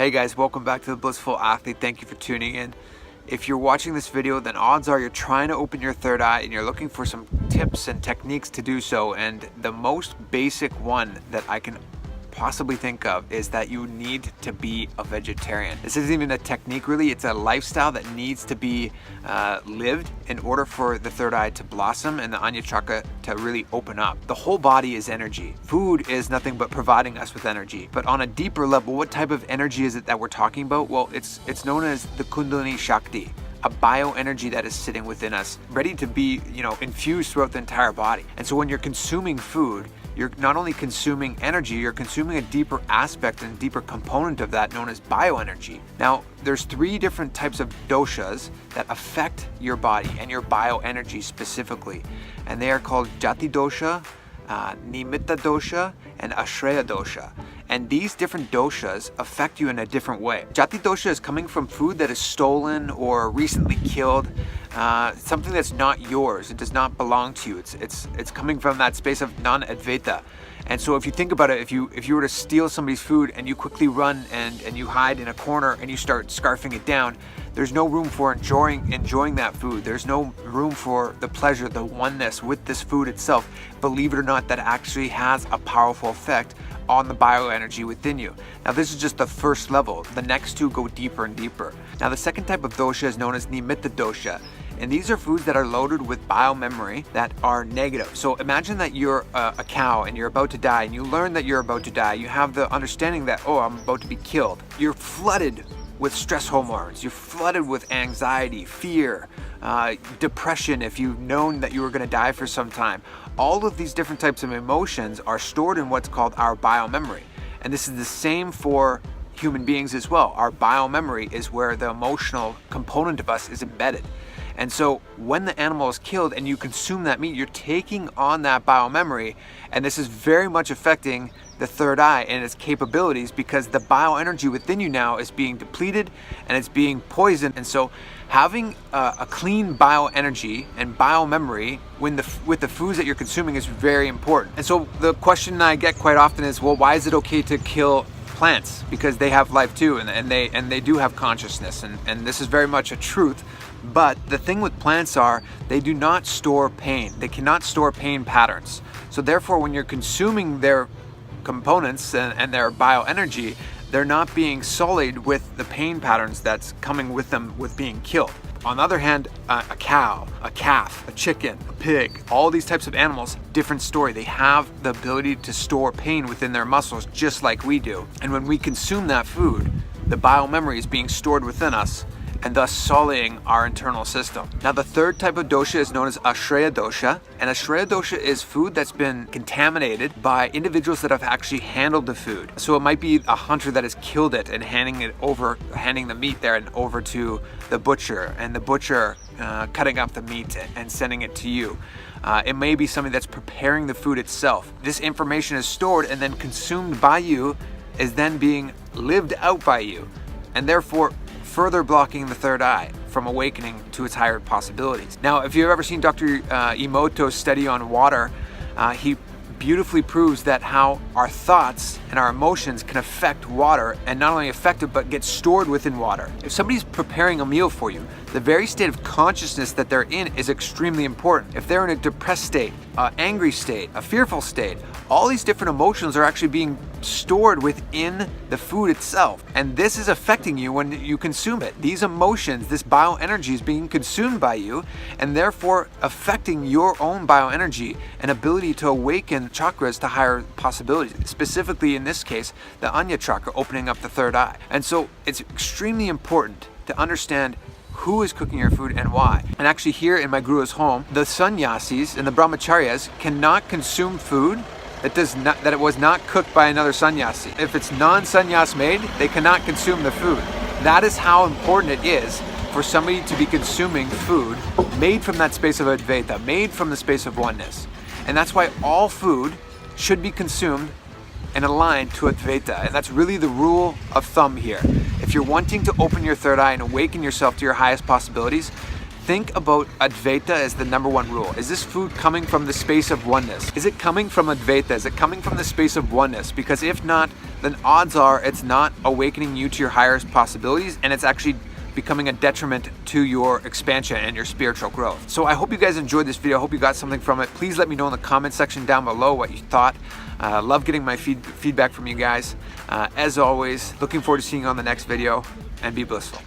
Hey guys, welcome back to the Blissful Athlete. Thank you for tuning in. If you're watching this video, then odds are you're trying to open your third eye and you're looking for some tips and techniques to do so. And the most basic one that I can possibly think of is that you need to be a vegetarian. This isn't even a technique really, it's a lifestyle that needs to be lived in order for the third eye to blossom and the ajna chakra to really open up. The whole body is energy. Food is nothing but providing us with energy. But on a deeper level, what type of energy is it that we're talking about? Well, it's known as the kundalini shakti, a bioenergy that is sitting within us, ready to be, infused throughout the entire body. And so when you're consuming food, you're not only consuming energy, you're consuming a deeper aspect and deeper component of that known as bioenergy. Now, there's 3 different types of doshas that affect your body and your bioenergy specifically. And they are called Gatley Dosha, Nimitta Dosha, and Ashreya Dosha. And these different doshas affect you in a different way. Gatley Dosha is coming from food that is stolen or recently killed, something that's not yours. It does not belong to you. It's coming from that space of non-advaita. And so if you think about it, if you were to steal somebody's food and you quickly run and you hide in a corner and you start scarfing it down, there's no room for enjoying that food. There's no room for the pleasure, the oneness with this food itself. Believe it or not, that actually has a powerful effect on the bioenergy within you. Now this is just the first level. The next 2 go deeper and deeper. Now the second type of dosha is known as nimitta dosha. And these are foods that are loaded with biomemory that are negative. So imagine that you're a cow and you're about to die, and you learn that you're about to die. You have the understanding that, oh, I'm about to be killed. You're flooded with stress hormones. You're flooded with anxiety, fear, depression if you've known that you were going to die for some time. All of these different types of emotions are stored in what's called our biomemory. And this is the same for human beings as well. Our biomemory is where the emotional component of us is embedded. And so when the animal is killed and you consume that meat, you're taking on that biomemory, and this is very much affecting the third eye and its capabilities, because the bioenergy within you now is being depleted and it's being poisoned. And so having a clean bioenergy and biomemory with the foods that you're consuming is very important. And so the question I get quite often is, well, why is it okay to kill plants? Because they have life too, and they do have consciousness, and this is very much a truth. But the thing with plants are, they do not store pain. They cannot store pain patterns. So therefore, when you're consuming their components and their bioenergy, they're not being sullied with the pain patterns that's coming with them with being killed. On the other hand, a cow, a calf, a chicken, a pig, all these types of animals, different story. They have the ability to store pain within their muscles just like we do. And when we consume that food, the biomemory is being stored within us, and thus sullying our internal system. Now the third type of dosha is known as Ashreya Dosha, and Ashreya Dosha is food that's been contaminated by individuals that have actually handled the food. So it might be a hunter that has killed it and handing the meat there and over to the butcher, and the butcher cutting up the meat and sending it to you. It may be somebody that's preparing the food itself. This information is stored and then consumed by you, is then being lived out by you, and therefore further blocking the third eye from awakening to its higher possibilities. Now, if you've ever seen Dr. Emoto's study on water, he beautifully proves that how our thoughts and our emotions can affect water, and not only affect it, but get stored within water. If somebody's preparing a meal for you, the very state of consciousness that they're in is extremely important. If they're in a depressed state, an angry state, a fearful state, all these different emotions are actually being stored within the food itself. And this is affecting you when you consume it. These emotions, this bioenergy is being consumed by you, and therefore affecting your own bioenergy and ability to awaken chakras to higher possibilities. Specifically in this case, the ajna chakra, opening up the third eye. And so it's extremely important to understand who is cooking your food and why. And actually here in my guru's home, the sannyasis and the brahmacharyas cannot consume food that it was not cooked by another sannyasi. If it's non-sannyas made, they cannot consume the food. That is how important it is for somebody to be consuming food made from that space of advaita, made from the space of oneness. And that's why all food should be consumed and aligned to Advaita. And that's really the rule of thumb here. If you're wanting to open your third eye and awaken yourself to your highest possibilities, think about Advaita as the #1 rule. Is this food coming from the space of oneness? Is it coming from Advaita? Is it coming from the space of oneness? Because if not, then odds are it's not awakening you to your highest possibilities, and it's actually becoming a detriment to your expansion and your spiritual growth. So I hope you guys enjoyed this video. I hope you got something from it. Please let me know in the comment section down below what you thought. Love getting my feedback from you guys. As always, looking forward to seeing you on the next video, and be blissful.